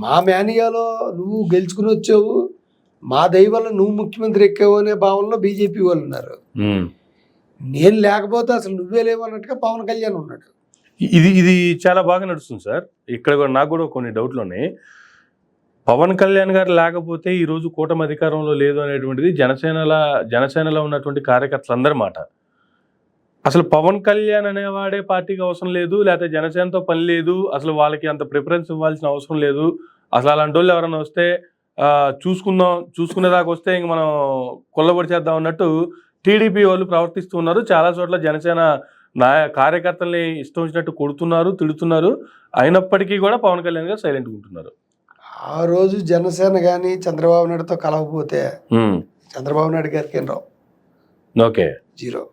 మా మేనియాలో నువ్వు గెలుచుకుని వచ్చావు, మా దయ వల్ల నువ్వు ముఖ్యమంత్రి ఎక్కావు అనే భావనలో బీజేపీ వాళ్ళు ఉన్నారు. నేను లేకపోతే అసలు నువ్వే లేవు అన్నట్టుగా పవన్ కళ్యాణ్ ఉన్నాడు. ఇది చాలా బాగా నడుస్తుంది సార్. ఇక్కడ కూడా నాకు కూడా కొన్ని డౌట్లు ఉన్నాయి. పవన్ కళ్యాణ్ గారు లేకపోతే ఈరోజు కూటమి అధికారంలో లేదు అనేటువంటిది జనసేనలో ఉన్నటువంటి కార్యకర్తలందరి మాట. అసలు పవన్ కళ్యాణ్ అనేవాడే పార్టీకి అవసరం లేదు, లేకపోతే జనసేనతో పని లేదు, అసలు వాళ్ళకి అంత ప్రిఫరెన్స్ ఇవ్వాల్సిన అవసరం లేదు, అసలు అలాంటి వాళ్ళు ఎవరైనా వస్తే చూసుకునేదాకా వస్తే ఇంక మనం కొల్లబడి చేద్దాం అన్నట్టు టీడీపీ వాళ్ళు ప్రవర్తిస్తూ ఉన్నారు. చాలా చోట్ల జనసేన కార్యకర్తల్ని ఇష్టం వచ్చినట్టు కొడుతున్నారు, తిడుతున్నారు. అయినప్పటికీ కూడా పవన్ కళ్యాణ్ గారు సైలెంట్గా ఉంటున్నారు. ఆ రోజు జనసేన కానీ చంద్రబాబు నాయుడుతో కలవకపోతే చంద్రబాబు నాయుడు గారికి ఏం రావు. Okay, zero.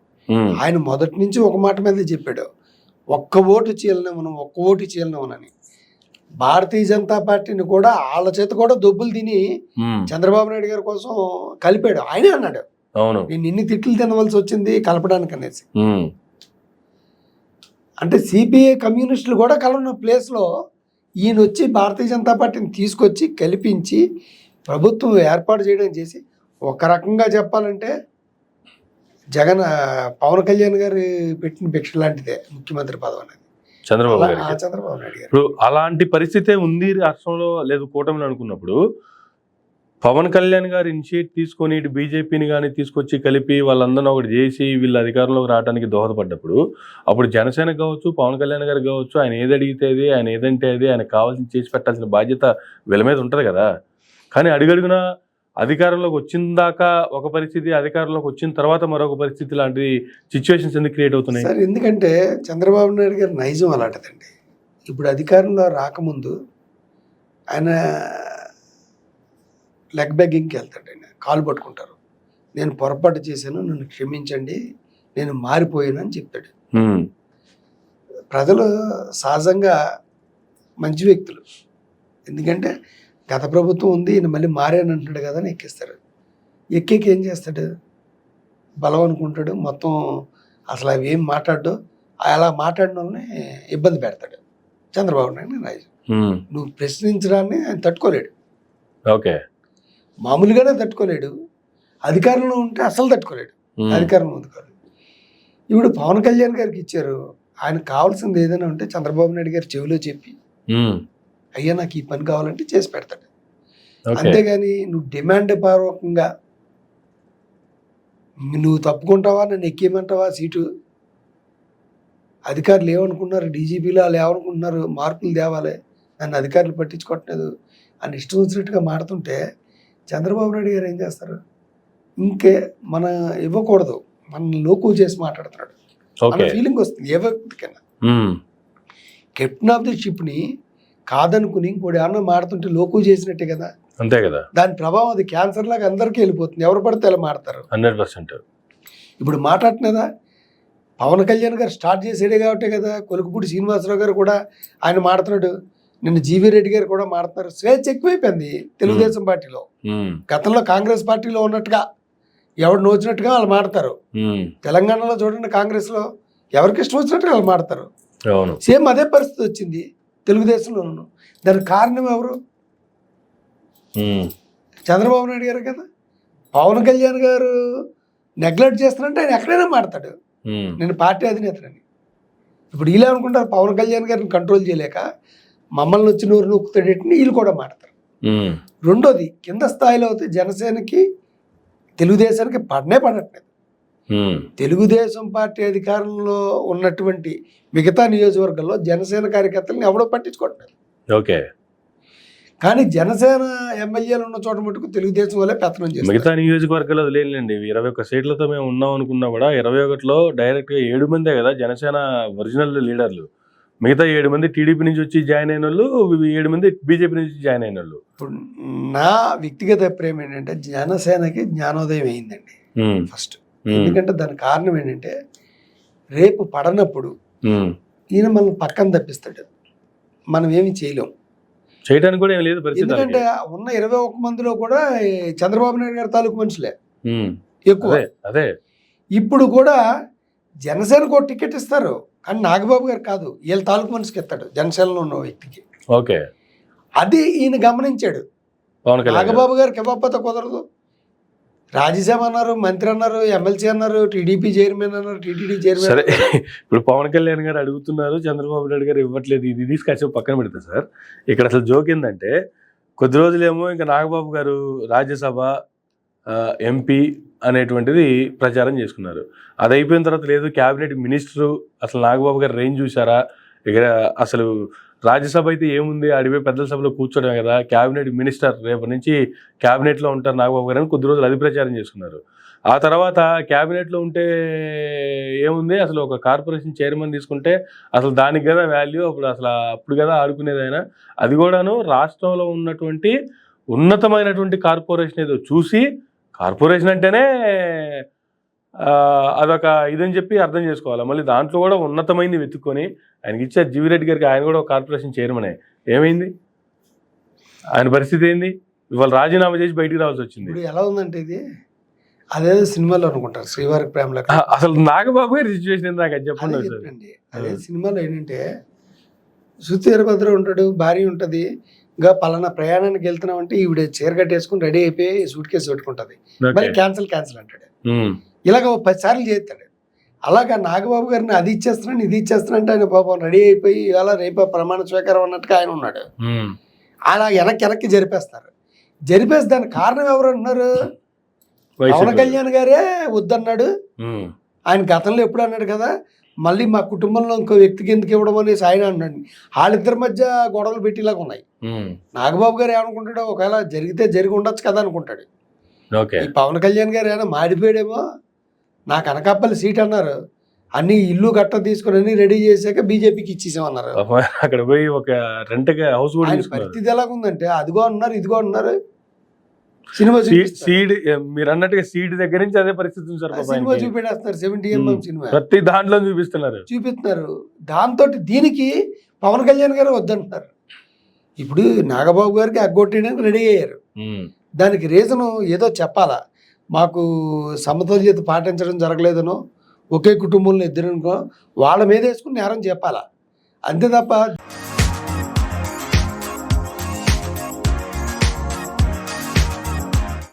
ఆయన మొదటి నుంచి ఒక మాట మీద చెప్పాడు, ఒక్క ఓటు చీలనివ్వనని. భారతీయ జనతా పార్టీని కూడా వాళ్ళ చేత కూడా దొబ్బులు తిని చంద్రబాబు నాయుడు గారి కోసం కలిపాడు. ఆయనే అన్నాడు, నేను ఇన్ని తిట్లు తినవలసి వచ్చింది కలపడానికి అనేసి. అంటే సిపిఐ కమ్యూనిస్టులు కూడా కలవన్న ప్లేస్లో ఈయన వచ్చి భారతీయ జనతా పార్టీని తీసుకొచ్చి కల్పించి ప్రభుత్వం ఏర్పాటు చేయడం చేసి, ఒక రకంగా చెప్పాలంటే పవన్ కళ్యాణ్ గారు పెట్టిన భిక్ష లాంటిదే ముఖ్యమంత్రి పదవి అనేది చంద్రబాబు నాయుడు గారు. ఇప్పుడు అలాంటి పరిస్థితే ఉంది రాష్ట్రంలో, లేదు కూటమిలో అనుకున్నప్పుడు పవన్ కళ్యాణ్ గారు ఇనిషియేట్ తీసుకొని ఇటు బీజేపీని కానీ తీసుకొచ్చి కలిపి వాళ్ళందరినీ ఒకటి చేసి వీళ్ళ అధికారంలోకి రావడానికి దోహదపడ్డప్పుడు అప్పుడు జనసేన కావచ్చు, పవన్ కళ్యాణ్ గారు కావచ్చు, ఆయన ఏది అడిగితే అది, ఆయన ఏదంటే అది, ఆయన కావాల్సింది చేసి పెట్టాల్సిన బాధ్యత వీళ్ళ మీద ఉంటుంది కదా. కానీ అడుగడుగునా అధికారంలోకి వచ్చిన దాకా ఒక పరిస్థితి, అధికారంలోకి వచ్చిన తర్వాత మరొక పరిస్థితి, లాంటి సిచ్యువేషన్స్ ఎందుకు క్రియేట్ అవుతున్నాయి సార్? ఎందుకంటే చంద్రబాబు నాయుడు గారి నైజం అలాంటిదండి. ఇప్పుడు అధికారంలో రాకముందు ఆయన లెగ్ బెగ్గింగ్కి వెళ్తాడు, ఆయన కాలు పట్టుకుంటారు, నేను పొరపాటు చేశాను, నన్ను క్షమించండి, నేను మారిపోయాను అని చెప్తాడు. ప్రజలు సహజంగా మంచి వ్యక్తులు, ఎందుకంటే గత ప్రభుత్వం ఉంది, ఈయన మళ్ళీ మారాను అంటున్నాడు కదా అని ఎక్కిస్తారు. ఎక్కేకి ఏం చేస్తాడు, బలం అనుకుంటాడు, మొత్తం అసలు అవి ఏం మాట్లాడు, అలా మాట్లాడిన వాళ్ళని ఇబ్బంది పెడతాడు చంద్రబాబు నాయుడు రాజు. నువ్వు ప్రశ్నించడాన్ని ఆయన తట్టుకోలేడు. ఓకే, మామూలుగానే తట్టుకోలేడు, అధికారంలో ఉంటే అసలు తట్టుకోలేడు. అధికారంలో ఉంది కాదు. ఇప్పుడు పవన్ కళ్యాణ్ గారికి ఇచ్చారు, ఆయనకు కావాల్సింది ఏదైనా ఉంటే చంద్రబాబు నాయుడు గారి చెవిలో చెప్పి, అయ్యా నాకు ఈ పని కావాలంటే చేసి పెడతాడు. అంతేగాని నువ్వు డిమాండ్ పూర్వకంగా నువ్వు తప్పుకుంటావా, నన్ను ఎక్కేయమంటావా సీటు, అధికారులు ఏమనుకున్నారు, డీజీపీలో వాళ్ళు ఏమనుకుంటున్నారు, మార్పులు తేవాలి, నన్ను అధికారులు పట్టించుకోవట్లేదు అని ఇష్టం వచ్చినట్టుగా మాడుతుంటే చంద్రబాబు నాయుడు గారు ఏం చేస్తారు, ఇంకే మన ఇవ్వకూడదు, మన లోకు చేసి మాట్లాడుతున్నాడు అన్న ఫీలింగ్ వస్తుంది ఏ వ్యక్తికైనా. కెప్టెన్ ఆఫ్ ది షిప్ని కాదనుకుని ఇంకోటి ఏమన్నా మాడుతుంటే లోకు చేసినట్టే కదా. అంతే కదా, దాని ప్రభావం అది క్యాన్సర్ లాగా అందరికీ వెళ్ళిపోతుంది, ఎవరు పడితే అలా మాడతారు. 100%. ఇప్పుడు మాట్లాడుతున్నదా పవన్ కళ్యాణ్ గారు స్టార్ట్ చేసేడే కాబట్టి కదా, కొలుకుపూడి శ్రీనివాసరావు గారు కూడా ఆయన మాడుతున్నాడు, నిన్న జీవీ రెడ్డి గారు కూడా మాడుతున్నారు. స్వేచ్ఛ ఎక్కువైపోయింది తెలుగుదేశం పార్టీలో. గతంలో కాంగ్రెస్ పార్టీలో ఉన్నట్టుగా ఎవరు నోచినట్టుగా వాళ్ళు మాడతారు. తెలంగాణలో చూడండి, కాంగ్రెస్లో ఎవరికి ఇష్టం వచ్చినట్టుగా వాళ్ళు మాడతారు. సేమ్ అదే పరిస్థితి వచ్చింది తెలుగుదేశంలోనూ. దానికి కారణం ఎవరు? చంద్రబాబు నాయుడు గారు కదా. పవన్ కళ్యాణ్ గారు నెగ్లెక్ట్ చేస్తానంటే ఆయన ఎక్కడైనా మాడతాడు, నేను పార్టీ అధినేతని. ఇప్పుడు వీళ్ళు అనుకుంటారు పవన్ కళ్యాణ్ గారిని కంట్రోల్ చేయలేక మమ్మల్ని వచ్చి నోరు నొక్కుతాడేటని వీళ్ళు కూడా మాడతారు. రెండోది, కింద స్థాయిలో అయితే జనసేనకి తెలుగుదేశానికి పడట్లేదు. తెలుగుదేశం పార్టీ అధికారంలో ఉన్నటువంటి మిగతా నియోజకవర్గాల్లో జనసేన కార్యకర్తలను ఎవడో పట్టించుకోవట్లేదు. ఓకే, కానీ జనసేన ఎమ్మెల్యేలు ఉన్న చోట మటుకు తెలుగుదేశం వల్లే పెత్తనం చేస్తారు. మిగతా నియోజకవర్గాలు వదిలేండి, 21 సీట్లతో మేము ఉన్నాం అనుకున్నా కూడా 21లో డైరెక్ట్గా 7 మందే కదా జనసేన ఒరిజినల్ లీడర్లు. మిగతా 7 మంది టీడీపీ నుంచి వచ్చి జాయిన్ అయిన వాళ్ళు, 7 మంది బీజేపీ నుంచి జాయిన్ అయిన వాళ్ళు. ఇప్పుడు నా వ్యక్తిగత అభిప్రాయం ఏంటంటే జనసేనకి జ్ఞానోదయం అయిందండి ఫస్ట్. ఎందుకంటే దాని కారణం ఏంటంటే రేపు పడనప్పుడు ఈయన మనం పక్కన తప్పిస్తాడు, మనం ఏమి చేయలేం, చేయడానికి కూడా ఏం లేదు పరిస్థితి. ఎందుకంటే ఉన్న 21 మందిలో కూడా చంద్రబాబు నాయుడు గారి తాలూకు మనుషులే ఎక్కువ. అదే ఇప్పుడు కూడా జనసేనకు ఒక టికెట్ ఇస్తారు, కానీ నాగబాబు గారు కాదు, వీళ్ళ తాలూకు మనిషికి ఇస్తాడు జనసేనలో ఉన్న వ్యక్తికి. ఓకే, అది ఈయన గమనించాడు. పవన్ కళ్యాణ్ గారు. నాగబాబు గారికి ఇవ్వకపోతే కుదరదు. రాజ్యసభ అన్నారు, మంత్రి అన్నారు, ఎమ్మెల్సీ అన్నారు, టీడీపీ చైర్మన్ అన్నారు, టీటీడీ చైర్మన్. సరే, ఇప్పుడు పవన్ కళ్యాణ్ గారు అడుగుతున్నారు, చంద్రబాబు నాయుడు గారు ఇవ్వట్లేదు. ఇది తీసుకొచ్చి పక్కన పెడతా సార్. ఇక్కడ అసలు జోక్ ఏంటంటే, కొద్ది రోజులేమో ఇంకా నాగబాబు గారు రాజ్యసభ ఎంపీ అనేటువంటిది ప్రచారం చేసుకున్నారు. అది అయిపోయిన తర్వాత లేదు క్యాబినెట్ మినిస్టరు. అసలు నాగబాబు గారు రేంజ్ చూసారా? ఇక అసలు రాజ్యసభ అయితే ఏముంది, అడిగే పెద్దల సభలో కూర్చోడమే కదా, క్యాబినెట్ మినిస్టర్ రేపటి నుంచి క్యాబినెట్లో ఉంటారు నాగబాబు గారు అని కొద్ది రోజులు అది ప్రచారం చేసుకున్నారు. ఆ తర్వాత క్యాబినెట్లో ఉంటే ఏముంది, అసలు ఒక కార్పొరేషన్ చైర్మన్ తీసుకుంటే అసలు దానికి కదా వాల్యూ, అప్పుడు కదా ఆడుకునేది ఆయన. అది కూడాను రాష్ట్రంలో ఉన్నటువంటి ఉన్నతమైనటువంటి కార్పొరేషన్ ఏదో చూసి, కార్పొరేషన్ అంటేనే అదొక ఇదని చెప్పి అర్థం చేసుకోవాలి. మళ్ళీ దాంట్లో కూడా ఉన్నతమైనది వెతుక్కొని ఆయనకి ఇచ్చారు. జీవిరెడ్డి గారికి, ఆయన కూడా ఒక కార్పొరేషన్ చైర్మనే. ఏమైంది ఆయన పరిస్థితి? ఏంది? ఇవాళ రాజీనామా చేసి బయటికి రావాల్సి వచ్చింది. ఇప్పుడు ఎలా ఉందంటే ఇది అదేదో సినిమాలో అనుకుంటారు, శ్రీవారి ప్రేమలో. అసలు నాగబాబు గారి సిచ్యువేషన్ ఏంది నాకు అది చెప్పండి. అదే సినిమాలో ఏంటంటే సుత్తి వీరభద్ర ఉంటాడు, భార్య ఉంటుంది, ఇంకా పలానా ప్రయాణానికి వెళ్తున్నాం అంటే ఈవిడ చీర కట్టేసుకుని రెడీ అయిపోయి సూట్ కేసు పెట్టుకుంటుంది, మళ్ళీ క్యాన్సిల్ అంటాడు. ఇలాగ 10 సార్లు చేస్తాడు. అలాగా నాగబాబు గారిని అది ఇచ్చేస్తున్నాను ఇది ఇచ్చేస్తున్నా అంటే ఆయన పాపం రెడీ అయిపోయి ఇవాళ రేపు ప్రమాణ స్వీకారం అన్నట్టుగా ఆయన ఉన్నాడు. అలా వెనక్కి జరిపేస్తారు. జరిపేసి దానికి కారణం ఎవరు అంటున్నారు? పవన్ కళ్యాణ్ గారే వద్దన్నాడు. ఆయన గతంలో ఎప్పుడు అన్నాడు కదా, మళ్ళీ మా కుటుంబంలో ఇంకో వ్యక్తికి ఎందుకు ఇవ్వడం అనేసి ఆయన అన్నాడు. వాళ్ళిద్దరి మధ్య గొడవలు పెట్టేలాగా ఉన్నాయి. నాగబాబు గారు ఏమనుకుంటాడో, ఒకవేళ జరిగి ఉండొచ్చు కదా అనుకుంటాడు. ఈ పవన్ కళ్యాణ్ గారు ఏమైనా మాడిపోయాడేమో, నాకు అనకాపల్లి సీట్ అన్నారు, అన్ని ఇల్లు గట్ట తీసుకుని అన్ని రెడీ చేశాక బీజేపీకి ఇచ్చేసామన్నారు. అక్కడ పోయి ఒక రెంట్గా హౌస్ పరిస్థితి ఎలాగుందంటే అదిగో అన్నారు ఇదిగో అన్నారు. సినిమా సీడ్ మీరు అన్నట్టుగా సీడ్ దగ్గర నుంచి అదే పరిస్థితి సినిమా చూపెట్టేస్తున్నారు. 70mm సినిమా ప్రతి దాంట్లో చూపిస్తున్నారు. దాంతో దీనికి పవన్ కళ్యాణ్ గారు వద్దంటున్నారు. ఇప్పుడు నాగబాబు గారికి అగ్గొట్టేయడానికి రెడీ అయ్యారు. దానికి రీజను ఏదో చెప్పాలా, మాకు సమతుల్యత పాటించడం జరగలేదనో, ఒకే కుటుంబంలో ఇద్దరునుకో వాళ్ళ మీద వేసుకుని నేరం చెప్పాలా, అంతే తప్ప